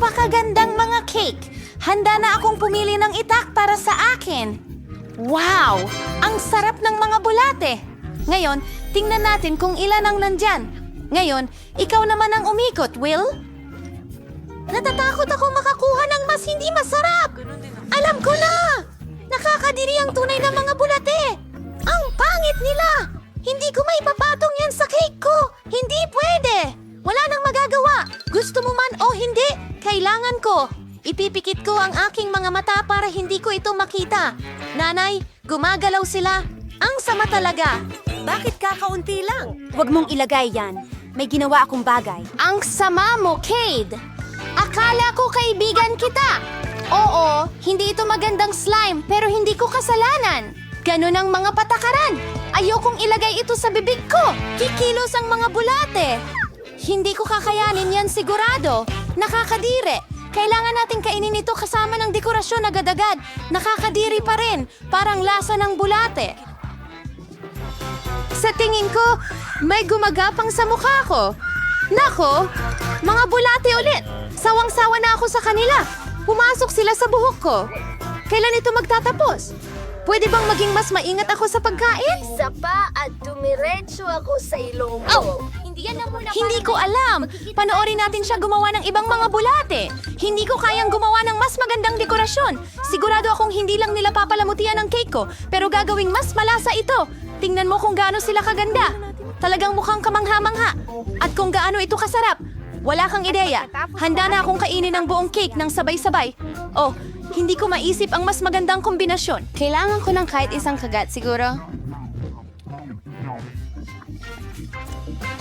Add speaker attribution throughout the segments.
Speaker 1: Napakagandang mga cake! Handa na akong pumili ng itak para sa akin. Wow! Ang sarap ng mga bulate! Ngayon, tingnan natin kung ilan ang nandyan. Ngayon, ikaw naman ang umikot, Will? Natatakot ako makakuha ng mas hindi masarap! Alam ko na! Nakakadiri ang tunay na mga bulate! Ang pangit nila! Hindi ko maipapatong yan sa cake ko! Hindi pwede! Wala nang magagawa! Gusto mo man o hindi, kailangan ko! Ipipikit ko ang aking mga mata para hindi ko ito makita. Nanay, gumagalaw sila. Ang sama talaga.
Speaker 2: Bakit kakaunti lang? Huwag mong ilagay yan. May ginawa akong bagay.
Speaker 1: Ang sama mo, Cade! Akala ko kaibigan kita! Oo, hindi ito magandang slime pero hindi ko kasalanan. Ganun ang mga patakaran. Ayokong ilagay ito sa bibig ko. Kikilos ang mga bulate. Hindi ko kakayanin yan sigurado. Nakakadiri. Kailangan nating kainin ito kasama ng dekorasyon agad-agad. Nakakadiri pa rin. Parang lasa ng bulate. Sa tingin ko, may gumagapang sa mukha ko. Nako, mga bulate ulit. Sawang-sawa na ako sa kanila. Pumasok sila sa buhok ko. Kailan ito magtatapos? Pwede bang maging mas maingat ako sa pagkain?
Speaker 2: Isa pa at dumiretso ako sa ilong ko.
Speaker 1: Oh! Hindi ko alam. Panoorin natin siya gumawa ng ibang mga bulate. Hindi ko kayang gumawa ng mas magandang dekorasyon. Sigurado akong hindi lang nila papalamutian ang cake ko, pero gagawing mas malasa ito. Tingnan mo kung gaano sila kaganda. Talagang mukhang kamangha-mangha. At kung gaano ito kasarap. Wala kang ideya. Handa na akong kainin ang buong cake ng sabay-sabay. Oh, hindi ko maisip ang mas magandang kombinasyon. Kailangan ko ng kahit isang kagat siguro.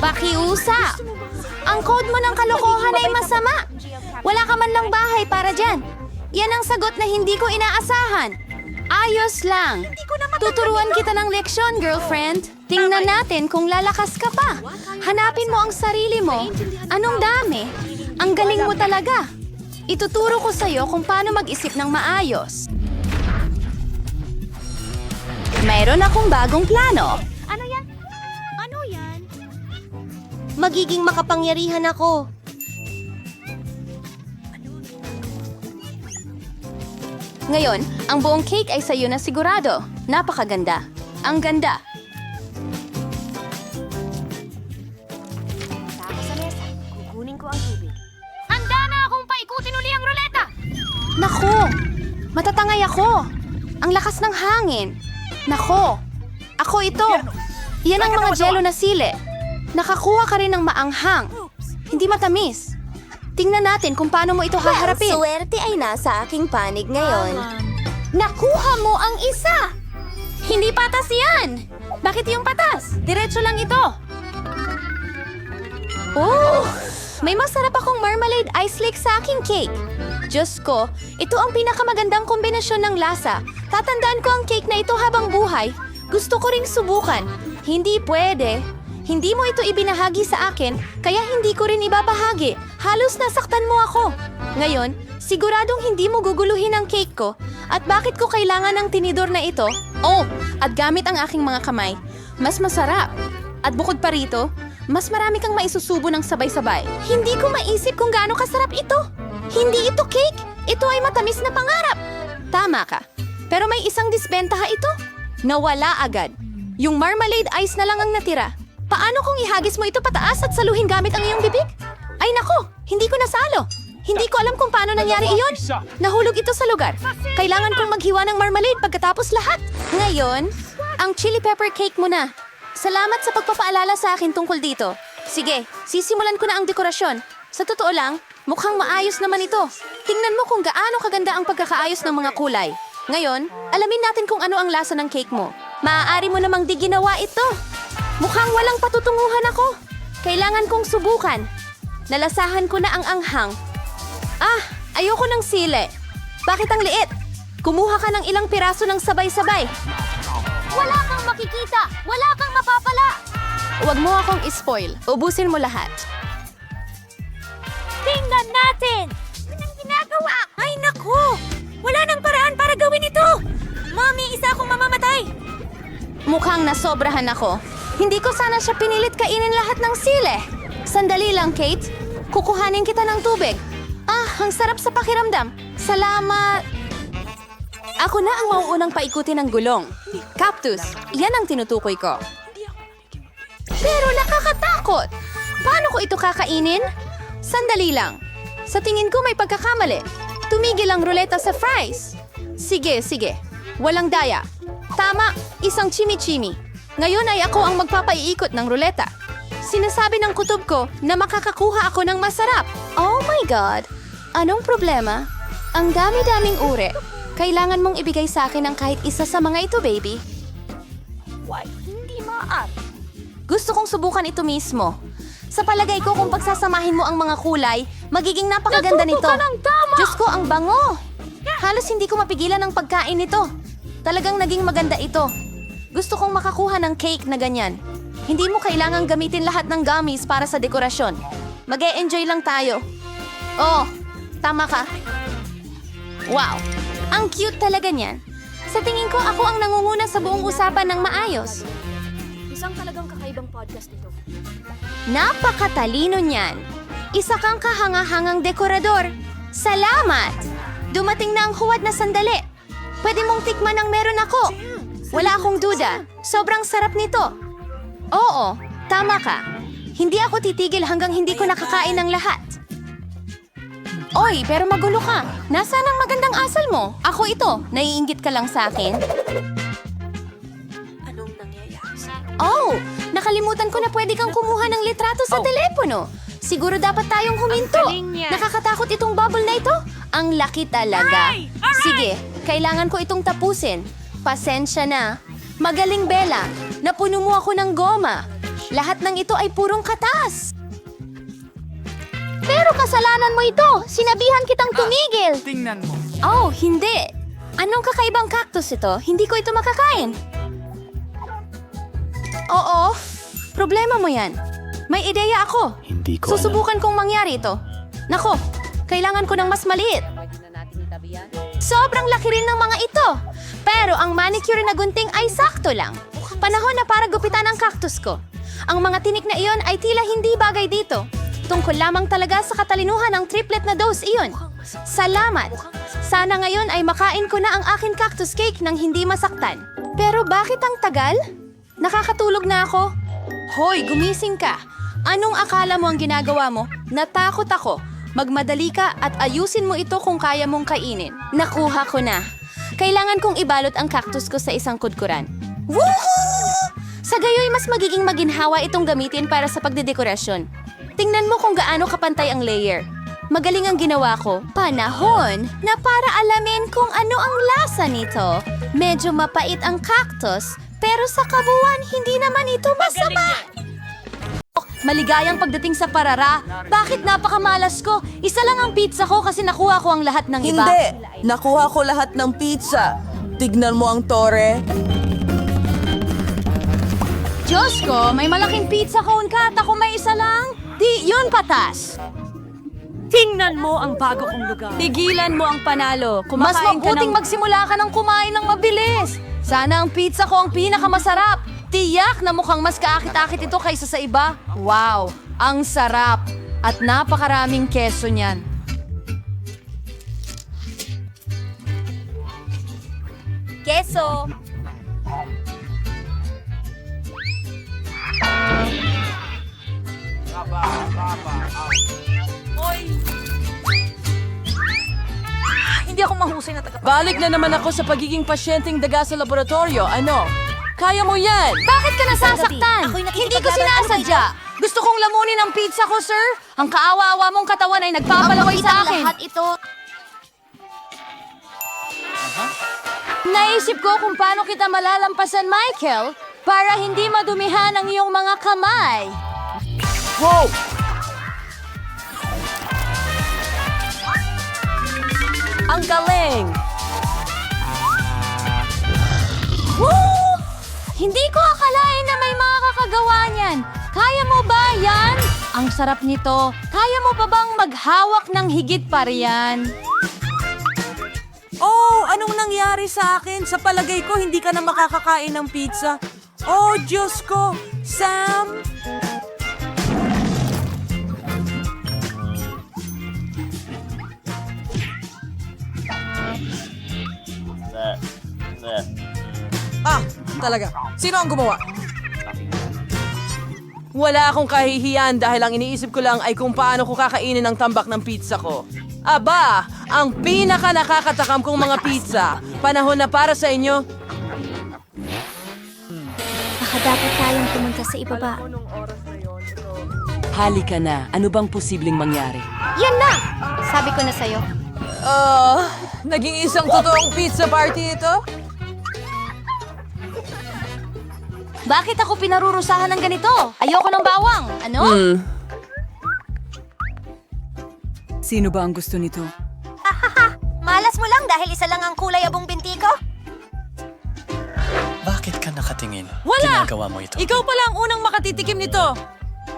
Speaker 1: Pakiusa! Ang code mo ng kalokohan ay masama. Wala ka man lang bahay para dyan. Yan ang sagot na hindi ko inaasahan. Ayos lang. Tuturuan kita ng leksyon, girlfriend. Tingnan natin kung lalakas ka pa. Hanapin mo ang sarili mo. Anong dami? Ang galing mo talaga. Ituturo ko sa'yo kung paano mag-isip ng maayos. Mayroon akong bagong plano.
Speaker 2: Ano yan? Ano yan?
Speaker 1: Magiging makapangyarihan ako. Ngayon, ang buong cake ay sa'yo na sigurado. Napakaganda. Ang ganda.
Speaker 2: Punta ako sa mesa. Kukunin ko ang tubig.
Speaker 1: Handa na akong paikutin uli ang ruleta! Naku! Matatangay ako! Ang lakas ng hangin! Nako! Ako ito! Yan ang mga jelo na sili. Nakakuha ka rin ng maanghang. Hindi matamis. Tingnan natin kung paano mo ito haharapin.
Speaker 2: Swerte ay nasa aking panig ngayon.
Speaker 1: Nakuha mo ang isa! Hindi patas yan! Bakit yung patas? Diretso lang ito. Oh! May masarap akong marmalade ice lake sa aking cake. Diyos ko, ito ang pinakamagandang kombinasyon ng lasa. Tatandaan ko ang cake na ito habang buhay. Gusto ko ring subukan. Hindi pwede. Hindi mo ito ibinahagi sa akin, kaya hindi ko rin ibabahagi. Halos nasaktan mo ako. Ngayon, siguradong hindi mo guguluhin ang cake ko. At bakit ko kailangan ng tinidor na ito? Oh, at gamit ang aking mga kamay. Mas masarap. At bukod pa rito, mas marami kang maisusubo ng sabay-sabay. Hindi ko maisip kung gaano kasarap ito. Hindi ito cake. Ito ay matamis na pangarap. Tama ka. Pero may isang disbentaha ito. Nawala agad. Yung marmalade ice na lang ang natira. Paano kung ihagis mo ito pataas at saluhin gamit ang iyong bibig? Ay nako, hindi ko nasalo. Hindi ko alam kung paano nangyari iyon. Nahulog ito sa lugar. Kailangan kong maghiwa ng marmalade pagkatapos lahat. Ngayon, ang chili pepper cake mo na. Salamat sa pagpapaalala sa akin tungkol dito. Sige, sisimulan ko na ang dekorasyon. Sa totoo lang, mukhang maayos naman ito. Tingnan mo kung gaano kaganda ang pagkakaayos ng mga kulay. Ngayon, alamin natin kung ano ang lasa ng cake mo. Maaari mo namang di ginawa ito. Mukhang walang patutunguhan ako. Kailangan kong subukan. Nalasahan ko na ang anghang. Ah, ayoko ng sili. Bakit ang liit? Kumuha ka ng ilang piraso ng sabay-sabay. Wala kang makikita! Wala kang mapapala! Huwag mo akong ispoil. Ubusin mo lahat.
Speaker 2: Tingnan natin! Anong ginagawa? Ay naku! Wala nang paraan para gawin ito! Mami, isa akong mamamatay!
Speaker 1: Mukhang nasobrahan ako. Hindi ko sana siya pinilit kainin lahat ng sili. Sandali lang, Kate. Kukuhanin kita ng tubig. Ah, Ang sarap sa pakiramdam. Salamat. Ako na ang mauunang paikutin ng gulong. Cactus, yan ang tinutukoy ko. Pero nakakatakot. Paano ko ito kakainin? Sandali lang. Sa tingin ko may pagkakamali. Tumigil ang ruleta sa fries. Sige. Walang daya. Tama, isang chimichimi. Ngayon ay ako ang magpapaiikot ng ruleta. Sinasabi ng kutob ko na makakakuha ako ng masarap. Oh my God! Anong problema? Ang dami-daming uri. Kailangan mong ibigay sa akin ang kahit isa sa mga ito, baby.
Speaker 2: Why? Hindi maaari.
Speaker 1: Gusto kong subukan ito mismo. Sa palagay ko, kung pagsasamahin mo ang mga kulay, magiging napakaganda nito. Diyos ko, ang bango! Halos hindi ko mapigilan ang pagkain nito. Talagang naging maganda ito. Gusto kong makakuha ng cake na ganyan. Hindi mo kailangang gamitin lahat ng gummies para sa dekorasyon. Mag-e-enjoy lang tayo. Oh, tama ka. Wow, ang cute talaga niyan. Sa tingin ko, ako ang nangunguna sa buong usapan ng maayos.
Speaker 2: Isang talagang kakaibang podcast ito.
Speaker 1: Napakatalino niyan. Isa kang kahangahangang dekorador. Salamat! Dumating na ang huwad na sandali. Pwede mong tikman ang meron ako. Wala akong duda. Sobrang sarap nito. Oo, tama ka. Hindi ako titigil hanggang hindi ko nakakain ng lahat. Oy, pero magulo ka. Nasaan ang magandang asal mo? Ako ito. Naiinggit ka lang sa akin.
Speaker 2: Anong nangyayari?
Speaker 1: Oh, nakalimutan ko na pwede kang kumuha ng litrato sa telepono. Siguro dapat tayong huminto.
Speaker 2: Ang galing niya.
Speaker 1: Nakakatakot itong bubble na ito. Ang laki talaga.
Speaker 2: Aray! Aray!
Speaker 1: Sige, kailangan ko itong tapusin. Pasensya na. Magaling, Bella. Napuno mo ako ng goma. Lahat ng ito ay purong katas. Pero kasalanan mo ito. Sinabihan kitang tumigil.
Speaker 3: Tingnan mo.
Speaker 1: Oh, hindi. Anong kakaibang cactus ito? Hindi ko ito makakain. Oo, problema mo yan. May ideya ako.
Speaker 3: Hindi ko
Speaker 1: Susubukan kong mangyari ito. Nako, kailangan ko ng mas maliit. Sobrang laki rin ng mga ito. Pero ang manicure na gunting ay sakto lang. Panahon na para gupitan ang cactus ko. Ang mga tinik na iyon ay tila hindi bagay dito. Tungkol lamang talaga sa katalinuhan ng triplet na dose iyon. Salamat! Sana ngayon ay makain ko na ang aking cactus cake nang hindi masaktan. Pero bakit ang tagal? Nakakatulog na ako. Hoy, gumising ka! Anong akala mo ang ginagawa mo? Natakot ako. Magmadali ka at ayusin mo ito kung kaya mong kainin. Nakuha ko na. Kailangan kong ibalot ang cactus ko sa isang kudkuran. Woohoo! Sa gayoy, mas magiging maginhawa itong gamitin para sa pagdedekorasyon. Tingnan mo kung gaano kapantay ang layer. Magaling ang ginawa ko. Panahon na para alamin kung ano ang lasa nito. Medyo mapait ang cactus, pero sa kabuuan, hindi naman ito masama. Maligayang pagdating sa parara. Bakit napakamalas ko? Isa lang ang pizza ko kasi nakuha ko ang lahat ng iba.
Speaker 4: Hindi! Nakuha ko lahat ng pizza. Tignan mo ang tore.
Speaker 1: Diyos ko, may malaking pizza cone ka at ako may isa lang? Di, yun patas.
Speaker 2: Tingnan mo ang bago kong lugar.
Speaker 1: Tigilan mo ang panalo. Mas mabuting magsimula ka ng kumain ng mabilis. Sana ang pizza ko ang pinakamasarap. Tiyak na mukhang mas kaakit-akit ito kaysa sa iba. Wow, ang sarap. At napakaraming keso niyan.
Speaker 2: Keso.
Speaker 1: Hindi ako mahusay na taga...
Speaker 4: Balik na naman ako sa pagiging pasyenteng daga sa laboratorio. Ano? Kaya mo yan!
Speaker 1: Bakit ka nasasaktan?
Speaker 2: Ako'y
Speaker 1: Hindi ko
Speaker 2: nakikipaglaban.
Speaker 1: sinasadya. Gusto kong lamunin ang pizza ko, sir. Ang kaawa-awa mong katawan ay nagpapalaway sa akin.
Speaker 2: Lahat ito.
Speaker 1: Naisip ko kung paano kita malalampasan, Michael, para hindi madumihan ang iyong mga kamay.
Speaker 4: Wow! Ang galing!
Speaker 1: Woo! Hindi ko akalain na may mga kakagawa niyan. Kaya mo ba yan? Ang sarap nito. Kaya mo pa bang maghawak ng higit pa riyan?
Speaker 4: Oh, anong nangyari sa akin? Sa palagay ko, hindi ka na makakakain ng pizza. Oh, Diyos ko! Sam! Talaga. Sino ang gumawa? Wala akong kahihiyan dahil ang iniisip ko lang ay kung paano ko kakainin ang tambak ng pizza ko. Aba, ang pinaka nakakatakam kong mga pizza. Panahon na para sa inyo.
Speaker 2: Baka dapat tayong pumunta sa ibaba.
Speaker 3: Halika na. Ano bang posibleng mangyari?
Speaker 1: Yan na! Sabi ko na sa'yo.
Speaker 4: Naging isang totoong pizza party ito?
Speaker 1: Bakit ako pinarurusahan ng ganito? Ayoko ng bawang. Ano?
Speaker 3: Sino ba ang gusto nito?
Speaker 2: Malas mo lang dahil isa lang ang kulay abong binti ko?
Speaker 5: Bakit ka nakatingin?
Speaker 4: Wala!
Speaker 5: Ginagawa mo ito.
Speaker 4: Ikaw pala ang unang makatitikim nito.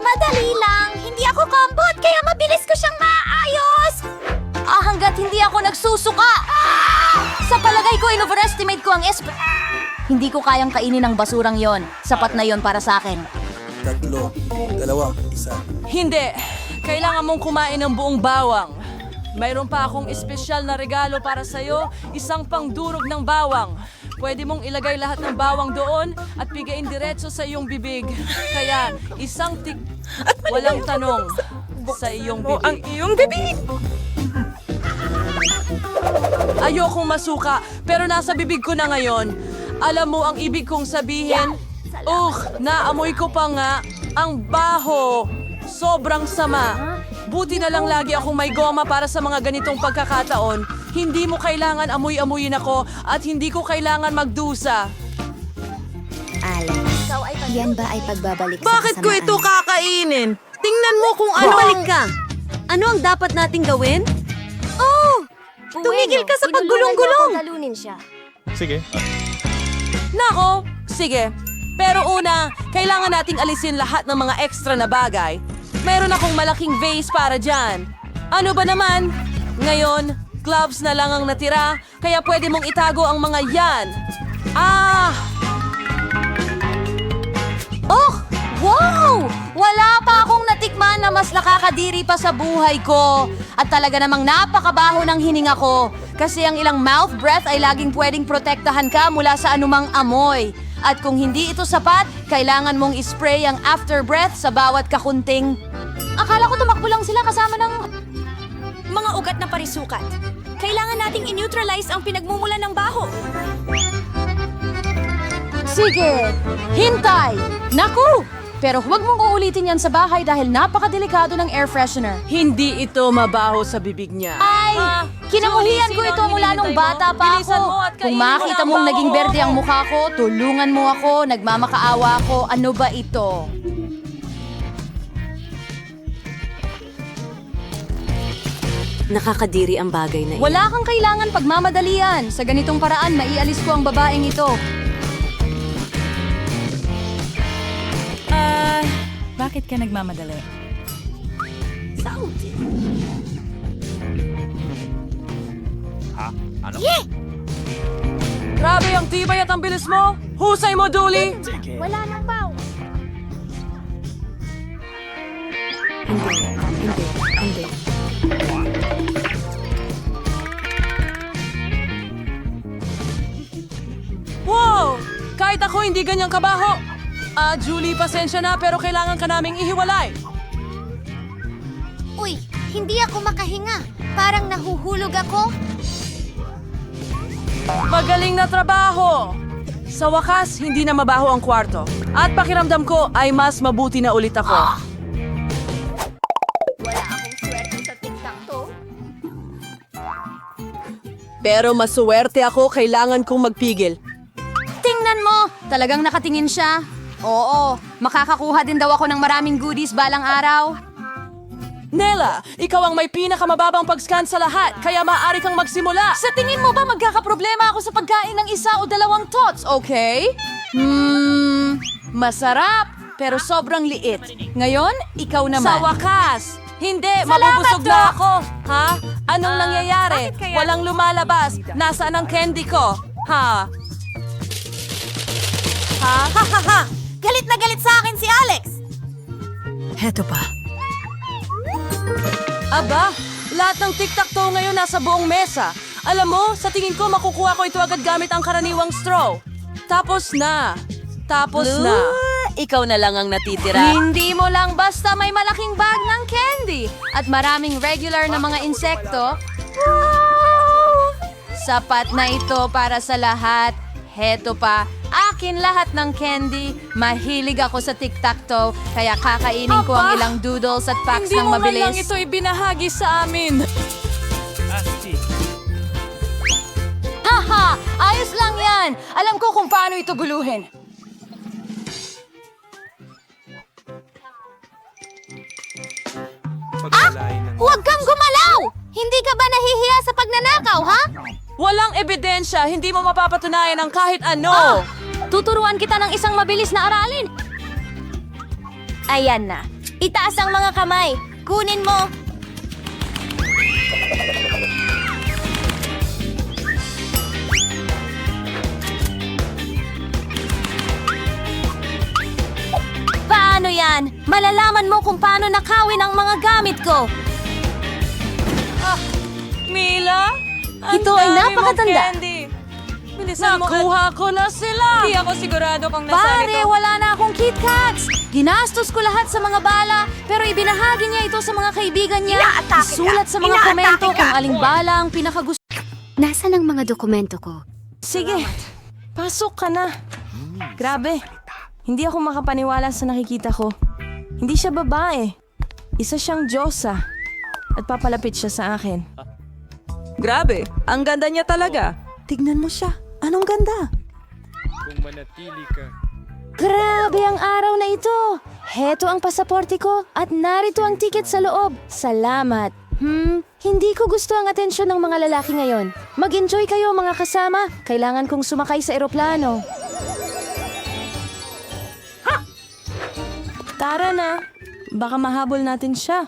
Speaker 2: Madali lang. Hindi ako kambot, kaya mabilis ko siyang maayos.
Speaker 1: Hanggat hindi ako nagsusuka! Sa palagay ko, in-overestimate ko ang Hindi ko kayang kainin ang basurang yon. Sapat na yon para sa akin.
Speaker 6: 3, 2, 1.
Speaker 4: Hindi. Kailangan mong kumain ng buong bawang. Mayroon pa akong espesyal na regalo para sa'yo, isang pangdurog ng bawang. Pwede mong ilagay lahat ng bawang doon at bigayin diretso sa iyong bibig. Kaya, isang walang tanong sa iyong bibig. Ang iyong bibig! Ayokong masuka, pero nasa bibig ko na ngayon. Alam mo ang ibig kong sabihin? Naamoy ko pa nga. Ang baho. Sobrang sama. Buti na lang lagi akong may goma para sa mga ganitong pagkakataon. Hindi mo kailangan amoy-amoyin ako at hindi ko kailangan magdusa.
Speaker 2: Alex, yan ba ay pagbabalik
Speaker 4: Bakit
Speaker 2: sa
Speaker 4: ko
Speaker 2: kasamaan?
Speaker 4: ito kakainin? Tingnan mo kung ano.
Speaker 3: Balik ka! Ano ang dapat nating gawin?
Speaker 2: Tumigil ka sa paggulong-gulong! Talunin siya.
Speaker 5: Sige.
Speaker 4: Nako, sige. Pero una, kailangan nating alisin lahat ng mga extra na bagay. Meron akong malaking vase para dyan. Ano ba naman? Ngayon, gloves na lang ang natira, kaya pwede mong itago ang mga yan.
Speaker 1: Wow! Wala pa akong natikman na mas nakakadiri pa sa buhay ko. At talaga namang napakabaho ng hininga ko. Kasi ang ilang mouth breath ay laging pwedeng protektahan ka mula sa anumang amoy. At kung hindi ito sapat, kailangan mong ispray ang after breath sa bawat kakunting. Akala ko tumakbo lang sila kasama ng...
Speaker 2: Mga ugat na parisukat. Kailangan nating in-neutralize ang pinagmumula ng baho.
Speaker 1: Sige! Hintay! Naku! Pero huwag mong uulitin yan sa bahay dahil napakadelikado ng air freshener.
Speaker 4: Hindi ito mabaho sa bibig niya.
Speaker 1: Ay! Kinamuhian ko ito mula nung bata pa
Speaker 4: Bilisan
Speaker 1: ako.
Speaker 4: mo at
Speaker 1: Kung
Speaker 4: kainin mo
Speaker 1: makita
Speaker 4: na ang
Speaker 1: mong
Speaker 4: baho
Speaker 1: naging
Speaker 4: ko.
Speaker 1: berde ang mukha ko, tulungan mo ako, nagmamakaawa ako. Ano ba ito?
Speaker 3: Nakakadiri ang bagay na iyon.
Speaker 1: Wala kang kailangan pagmamadalian. Sa ganitong paraan, maialis ko ang babaeng ito.
Speaker 3: Bakit ka nagmamadali?
Speaker 4: Grabe ang tibay at ang bilis mo! Husay mo, Dooley!
Speaker 2: Wala nang baho.
Speaker 3: Hindi.
Speaker 4: Wow! Kahit ako hindi ganyang kabaho! Julie, pasensya na pero kailangan ka naming ihiwalay.
Speaker 2: Uy, hindi ako makahinga. Parang nahuhulog ako.
Speaker 4: Magaling na trabaho! Sa wakas, hindi na mabaho ang kwarto. At pakiramdam ko ay mas mabuti na ulit ako.
Speaker 2: Wala akong swerte sa tic-tac-toe.
Speaker 4: Pero masuwerte ako, kailangan kong magpigil.
Speaker 1: Tingnan mo! Talagang nakatingin siya. Oo, makakakuha din daw ako ng maraming goodies balang araw.
Speaker 4: Nela, ikaw ang may pinakamababang pag-scan sa lahat, kaya maaari kang magsimula.
Speaker 1: Sa tingin mo ba magkakaproblema ako sa pagkain ng isa o dalawang tots, okay? Masarap, pero sobrang liit. Ngayon, ikaw naman.
Speaker 4: Sa wakas! Hindi,
Speaker 1: Salamat,
Speaker 4: mabubusog
Speaker 1: Doc!
Speaker 4: na ako! Ha? Anong nangyayari?
Speaker 2: bakit kaya-
Speaker 4: Walang lumalabas. Nasaan ang candy ko? Ha? Ha?
Speaker 2: Galit na galit sa akin si Alex!
Speaker 3: Heto pa.
Speaker 4: Aba, lahat ng tic-tac-toe ngayon nasa buong mesa. Alam mo, sa tingin ko makukuha ko ito agad gamit ang karaniwang straw. Tapos na.
Speaker 3: Ikaw na lang ang natitira.
Speaker 1: Hindi mo lang basta may malaking bag ng candy at maraming regular na mga insekto. Sapat na ito para sa lahat. Heto pa, akin lahat ng candy. Mahilig ako sa tic-tac-toe, kaya kakainin ko ang ilang doodles at packs
Speaker 4: Hindi
Speaker 1: ng
Speaker 4: mo man lang
Speaker 1: mabilis.
Speaker 4: ito ibinahagi sa amin.
Speaker 1: Haha! Ayos lang yan! Alam ko kung paano ito guluhin. Huwag kang gumalaw! Hindi ka ba nahihiya sa pagnanakaw, ha?
Speaker 4: Walang ebidensya, hindi mo mapapatunayan ang kahit ano.
Speaker 1: Tuturuan kita ng isang mabilis na aralin.
Speaker 2: Ayan na. Itaas ang mga kamay. Kunin mo. Paano yan? Malalaman mo kung paano nakawin ang mga gamit ko.
Speaker 4: Mila? Ang
Speaker 1: Ito ay
Speaker 4: dami mong
Speaker 1: napakatanda.
Speaker 4: candy. Bilisan mo. Nakuha ko na sila. Hindi ako sigurado kung nasaan
Speaker 1: Pare,
Speaker 4: ito.
Speaker 1: wala na akong Kit Kats! Ginastos ko lahat sa mga bala, pero ibinahagi niya ito sa mga kaibigan niya. Isulat sa mga komento kung aling bala ang pinakagusto.
Speaker 5: Nasaan ang mga dokumento ko?
Speaker 3: Sige, pasok ka na. Grabe, hindi ako makapaniwala sa nakikita ko. Hindi siya babae. Isa siyang Diyosa. At papalapit siya sa akin.
Speaker 4: Grabe, ang ganda niya talaga.
Speaker 3: Tignan mo siya. Anong ganda?
Speaker 7: Kung manatili ka.
Speaker 1: Grabe ang araw na ito! Heto ang pasaporte ko at narito ang tiket sa loob. Salamat. Hindi ko gusto ang atensyon ng mga lalaki ngayon. Mag-enjoy kayo mga kasama. Kailangan kong sumakay sa eroplano.
Speaker 3: Tara na. Baka mahabol natin siya.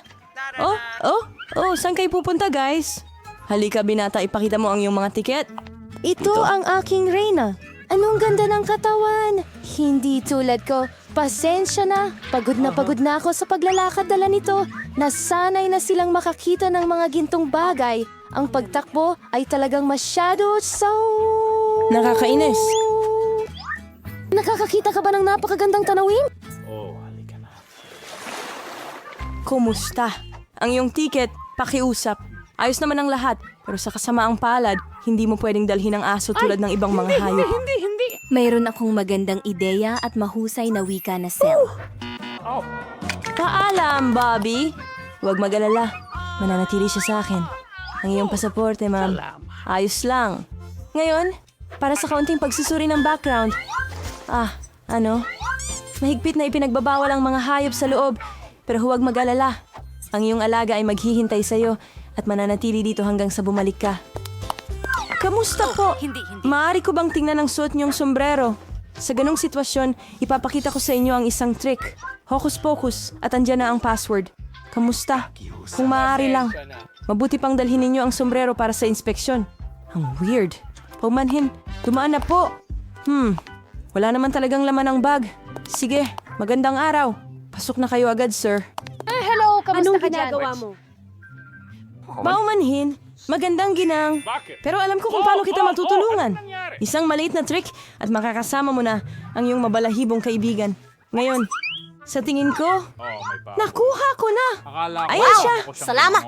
Speaker 3: Saan kayo pupunta, guys? Halika, binata, ipakita mo ang iyong mga tiket.
Speaker 1: Ito ang aking reyna. Anong ganda ng katawan. Hindi tulad ko. Pasensya na. Pagod na ako sa paglalakad dala nito. Nasanay na silang makakita ng mga gintong bagay. Ang pagtakbo ay talagang masyado
Speaker 3: Nakakainis.
Speaker 1: Nakakakita ka ba ng napakagandang tanawin?
Speaker 3: Kumusta? Ang iyong tiket, pakiusap. Ayos naman ang lahat, pero sa kasamaang palad, hindi mo pwedeng dalhin ang aso tulad ng ibang mga hayop.
Speaker 5: Mayroon akong magandang ideya at mahusay na wika na Sel.
Speaker 3: Paalam, Bobby. Huwag mag-alala. Mananatili siya sa akin. Ang iyong pasaporte, ma'am. Ayos lang. Ngayon, para sa kaunting pagsusuri ng background. Mahigpit na ipinagbabawal ang mga hayop sa loob. Pero huwag mag-alala. Ang iyong alaga ay maghihintay sa'yo at mananatili dito hanggang sa bumalik ka. Kamusta po? Maaari ko bang tingnan ang suot niyong sombrero? Sa ganong sitwasyon, ipapakita ko sa inyo ang isang trick. Hocus pocus at andyan na ang password. Kamusta? Kung maaari lang. Mabuti pang dalhin ninyo ang sombrero para sa inspeksyon. Ang weird. Paumanhin, dumaan na po. Wala naman talagang laman ang bag. Sige, magandang araw. Pasok na kayo agad, sir.
Speaker 1: Hello, kamusta ka dyan?
Speaker 3: Paumanhin, magandang ginang. Pero alam ko kung paano kita matutulungan. Isang maliit na trick at makakasama mo na ang iyong mabalahibong kaibigan. Ngayon, sa tingin ko, nakuha ko na. Ayan siya.
Speaker 2: Salamat.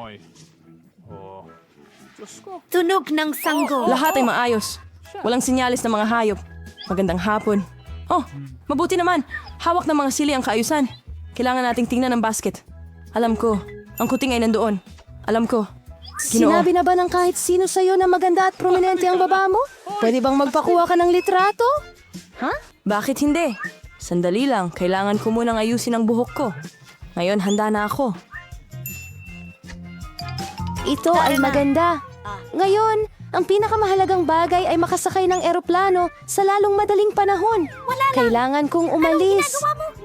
Speaker 5: Tunog ng sanggol.
Speaker 3: Lahat ay maayos. Walang sinyalis ng mga hayop. Magandang hapon. Oh, mabuti naman. Hawak ng mga sili ang kaayusan. Kailangan nating tingnan ang basket. Alam ko, ang kuting ay nandoon. Alam ko. Ginoo.
Speaker 1: Sinabi na ba ng kahit sino sa'yo na maganda at prominente ang baba mo? Pwede bang magpakuha ka ng litrato?
Speaker 3: Bakit hindi? Sandali lang, kailangan ko munang ayusin ang buhok ko. Ngayon, handa na ako.
Speaker 1: Ito ay maganda. Ngayon, ang pinakamahalagang bagay ay makasakay ng eroplano sa lalong madaling panahon. Kailangan kong umalis.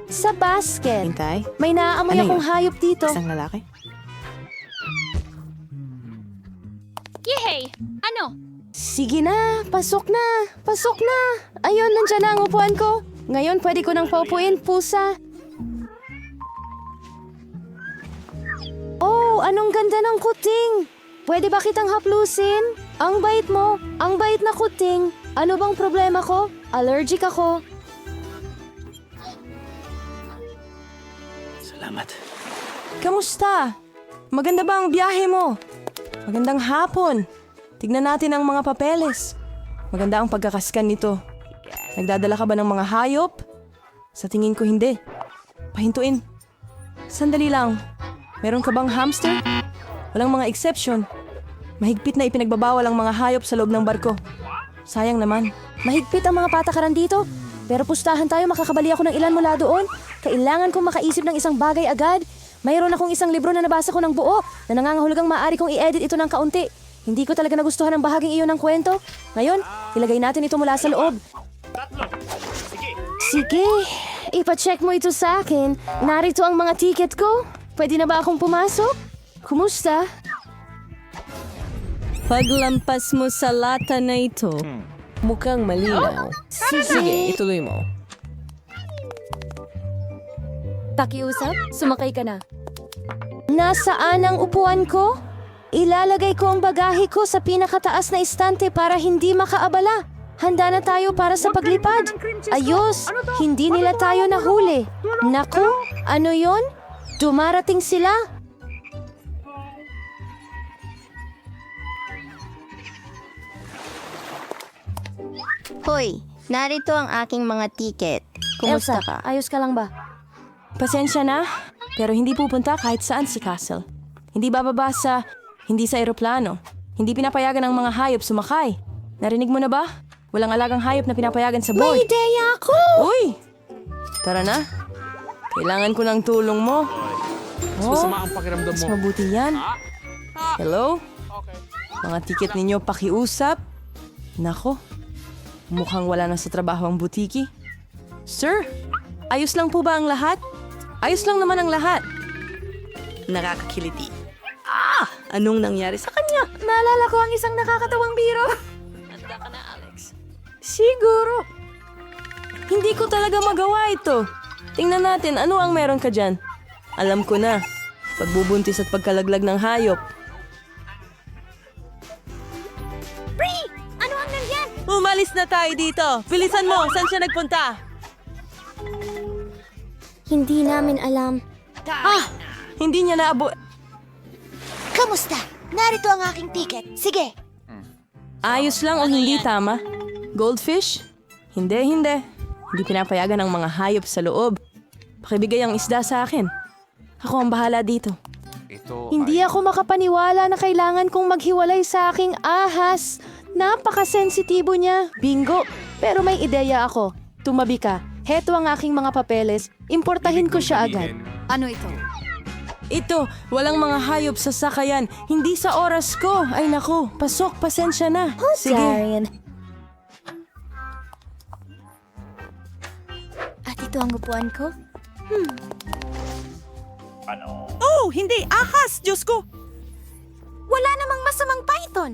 Speaker 1: Sa basket.
Speaker 3: Hintay?
Speaker 1: May naaamoy akong hayop dito.
Speaker 3: Lalaki?
Speaker 2: Yehey! Ano?
Speaker 1: Sige na, pasok na, pasok na. Ayun, nandyan na ang upuan ko. Ngayon, pwede ko nang paupuin, pusa. Oh, anong ganda ng kuting. Pwede ba kitang haplusin? Ang bait mo. Ang bait na kuting. Ano bang problema ko? Allergic ako.
Speaker 6: Salamat.
Speaker 3: Kamusta? Maganda ba ang biyahe mo? Magandang hapon. Tignan natin ang mga papeles. Maganda ang pagkakaskan nito. Nagdadala ka ba ng mga hayop? Sa tingin ko hindi. Pahintuin. Sandali lang. Meron ka bang hamster? Walang mga exception. Mahigpit na ipinagbabawal ang mga hayop sa loob ng barko. Sayang naman.
Speaker 1: Mahigpit ang mga patakaran dito. Pero pustahan tayo, makakabali ako ng ilan mula doon. Kailangan kong makaisip ng isang bagay agad. Mayroon akong isang libro na nabasa ko ng buo na nangangahulugang maaari kong i-edit ito ng kaunti. Hindi ko talaga nagustuhan ang bahaging iyon ng kwento. Ngayon, ilagay natin ito mula sa loob. Sige, ipacheck mo ito sa akin. Narito ang mga ticket ko. Pwede na ba akong pumasok? Kumusta?
Speaker 5: Paglampas mo sa lata na ito, mukhang malinaw. Sige, ituloy mo.
Speaker 2: Pakiusap, sumakay ka na.
Speaker 1: Nasaan ang upuan ko? Ilalagay ko ang bagahe ko sa pinakataas na istante para hindi makaabala. Handa na tayo para sa paglipad. Ayos, hindi nila tayo nahuli. Naku, ano yon? Dumarating sila.
Speaker 8: Hoy, narito ang aking mga tiket. Kumusta
Speaker 1: Elsa,
Speaker 8: ka?
Speaker 1: ayos ka lang ba?
Speaker 3: Pasensya na, pero hindi pupunta kahit saan si Castle. Hindi bababa hindi sa eroplano. Hindi pinapayagan ng mga hayop sumakay. Narinig mo na ba? Walang alagang hayop na pinapayagan sa board.
Speaker 1: May ideya ako!
Speaker 3: Uy! Tara na. Kailangan ko ng tulong mo.
Speaker 7: Masama ang pakiramdam
Speaker 3: Mas
Speaker 7: mo.
Speaker 3: mabuti yan. Hello? Mga tiket ninyo pakiusap? Nako, mukhang wala na sa trabaho ang butiki. Sir, ayos lang po ba ang lahat? Ayos lang naman ang lahat.
Speaker 9: Nakakakiliti. Anong nangyari sa kanya?
Speaker 1: Naalala ko ang isang nakakatawang biro.
Speaker 3: Siguro. Hindi ko talaga magawa ito. Tingnan natin ano ang meron ka dyan. Alam ko na. Pagbubuntis at pagkalaglag ng hayop.
Speaker 2: Ano ang nandyan?
Speaker 4: Umalis na tayo dito. Bilisan mo, saan siya nagpunta?
Speaker 1: Hindi namin alam.
Speaker 3: Hindi niya naabo...
Speaker 2: Kamusta? Narito ang aking ticket. Sige.
Speaker 3: Ayos lang o hindi tama? Goldfish? Hindi. Hindi pinapayagan ang mga hayop sa loob. Pakibigay ang isda sa akin. Ako ang bahala dito.
Speaker 1: Hindi ako makapaniwala na kailangan kong maghiwalay sa aking ahas. Napakasensitibo niya. Bingo! Pero may ideya ako. Tumabi ka. Heto ang aking mga papeles. Importahin ko siya agad.
Speaker 2: Ano ito?
Speaker 3: Ito, walang mga hayop sa sakayan. Hindi sa oras ko. Ay naku, pasok, pasensya na. Sige.
Speaker 1: Darian.
Speaker 2: At ito ang upuan ko?
Speaker 9: Oh, hindi! Ahas! Diyos ko!
Speaker 2: Wala namang masamang python.